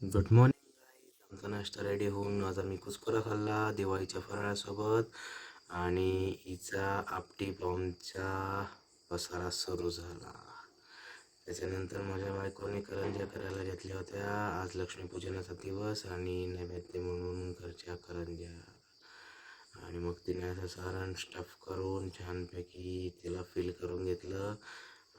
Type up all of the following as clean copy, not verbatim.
Good morning guys. आमचा नाश्ता ready होऊन आज आम्ही कुस्कुरा खाल्ला दिवाळीच्या फराळासोबत आणि हिचा आपटी बॉम्बचा पसारा सुरू झाला. त्याच्यानंतर माझ्या बायकोने करंज्या करायला घेतल्या होत्या. आज लक्ष्मीपूजनाचा दिवस आणि नैवेद्य म्हणून घरच्या करंज्या. आणि मग तिने असं सारण स्टफ करून छानपैकी तिला फिल करून घेतलं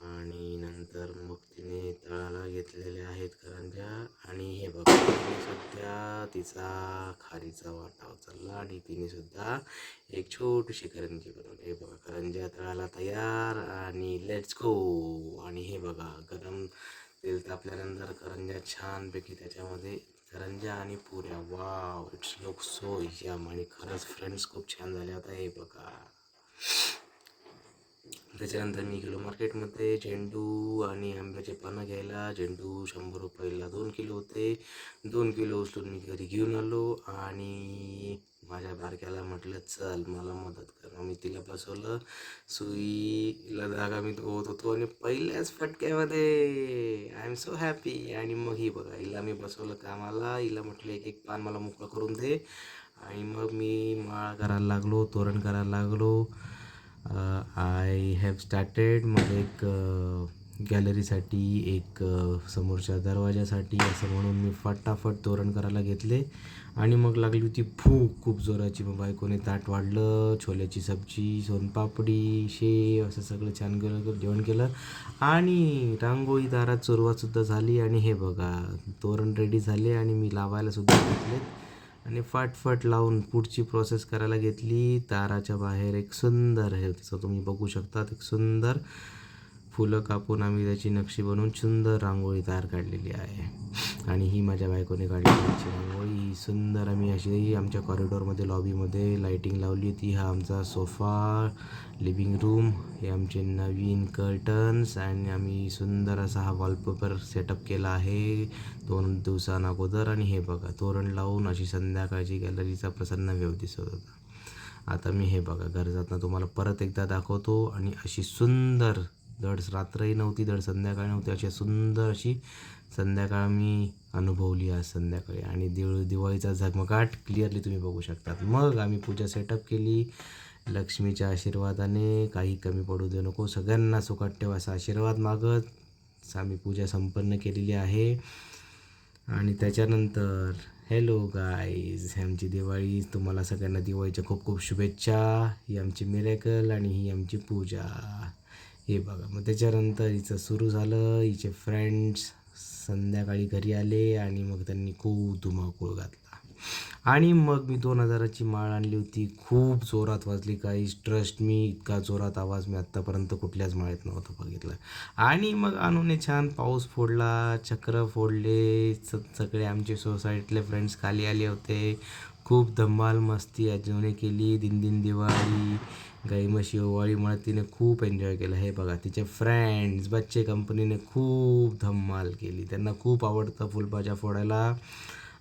आणि नंतर मग तिने तळाला घेतलेल्या आहेत करंज्या. आणि हे बघा, तिने सुद्धा तिचा खारीचा वाटा उचलला आणि तिने सुद्धा एक छोटीशी करंजी बनवली. हे बघा, करंज्या तळाला तयार आणि लेट्स गो. आणि हे बघा, गरम तेल तापल्यानंतर करंज्या छानपैकी त्याच्यामध्ये करंज्या आणि पुऱ्या. Wow, it's look so yum. आणि खरंच फ्रेंड्स खूप छान झाले. आता हे बघा, त्याच्यानंतर मी गेलो मार्केटमध्ये झेंडू आणि आंब्याचे पानं घ्यायला. झेंडू 100 रुपयाला 2 किलो होते. 2 किलो उचलून मी घरी घेऊन आलो आणि माझ्या बारक्याला म्हटलं चल मला मदत कर. मी तिला बसवलं, सुईला धागा मी धुवत होतो आणि पहिल्याच फटक्यामध्ये आय एम सो हॅपी. आणि मग ही बघा, हिला मी बसवलं कामाला. हिला म्हटलं एक एक पान मला मोकळं करून दे. आणि मग मी माळ करायला लागलो, तोरण करायला लागलो. I have started. मग एक गॅलरीसाठी, एक समोरच्या दरवाजासाठी, असं म्हणून मी फटाफट तोरण करायला घेतले. आणि मग लागली होती भूक खूप जोराची. मग बायकोने ताट वाढलं, छोल्याची सब्जी, सोनपापडी, शेव असं सगळं छान जेवण केलं. आणि रांगोळी दारात सुरुवातसुद्धा झाली. आणि हे बघा, तोरण रेडी झाले आणि मी लावायलासुद्धा घेतले आणि फाटफट लावून पुढची प्रोसेस करायला घेतली. दाराच्या बाहेर एक सुंदर, हे तसं तुम्ही बघू शकता, एक सुंदर फुलं कापून आम्ही त्याची नक्षी बनवून सुंदर रांगोळी तयार काढलेली आहे. आणि ही माझ्या बायकोने काढलेली रांगोळी. ही सुंदर आम्ही अशी आमच्या कॉरिडॉरमध्ये, लॉबीमध्ये लाईटिंग लावली होती. हा आमचा सोफा, लिव्हिंग रूम, हे आमचे नवीन कर्टन्स. आणि आम्ही सुंदर असा हा वॉलपेपर सेटअप केला आहे 2 दिवसांअगोदर. आणि हे बघा, तोरण लावून अशी संध्याकाळची गॅलरीचा प्रसन्न व्यू दिसत होता. आता मी हे बघा, घर जाताना तुम्हाला परत एकदा दाखवतो. आणि अशी सुंदर, धड रात्रही नव्हती, धड संध्याकाळ नव्हती, अशी सुंदर अशी संध्याकाळ मी अनुभवली आज संध्याकाळी. आणि दिवाळीचा झगमगाट क्लिअरली तुम्ही बघू शकतात. मग आम्ही पूजा सेटअप केली. लक्ष्मीच्या आशीर्वादाने काही कमी पडू देऊ नको, सगळ्यांना सुखात ठेव असा आशीर्वाद मागत आम्ही पूजा संपन्न केलेली आहे. आणि त्याच्यानंतर हॅलो गाईज, आमची दिवाळी, तुम्हाला सगळ्यांना दिवाळीच्या खूप खूप शुभेच्छा. ही आमची मिरेकल आणि ही आमची पूजा. हे बघा, मग त्याच्यानंतर हिचं सुरू झालं. हिचे फ्रेंड्स संध्याकाळी घरी आले आणि मग त्यांनी खूप धुमाकूळ घातला. आणि मग मी 2000ची माळ आणली होती. खूप जोरात वाजली गाईज, ट्रस्ट मी, इतका जोरात आवाज मी आत्तापर्यंत कुठल्याच माळेत नव्हतं बघितलं. आणि मग आणून छान पाऊस फोडला, चक्र फोडले. सगळे आमचे सोसायटीतले फ्रेंड्स खाली आले होते. खूप धमाल मस्ती अजूनही केली. दिनदिन दिवाळी, गाई म्हशी ओवाळीमुळे तिने खूप एन्जॉय केलं. हे बघा, तिचे फ्रेंड्स बच्चे कंपनीने खूप धमाल केली. त्यांना खूप आवडतं फुलबाजा फोडायला.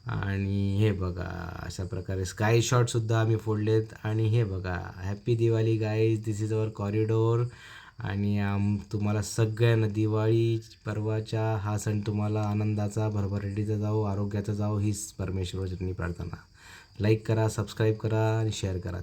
आणि हे बघा, अशा प्रकारे स्काय शॉटसुद्धा आम्ही फोडलेत. आणि हे बघा, happy Diwali guys, this is our corridor. आणि तुम्हाला सगळ्यांना दिवाळी पर्वाच्या हा सण तुम्हाला आनंदाचा, भरभराटीचा जाओ, आरोग्याचा जाओ, हीच परमेश्वराची प्रार्थना. लाईक करा, सबस्क्राईब करा आणि शेअर करा.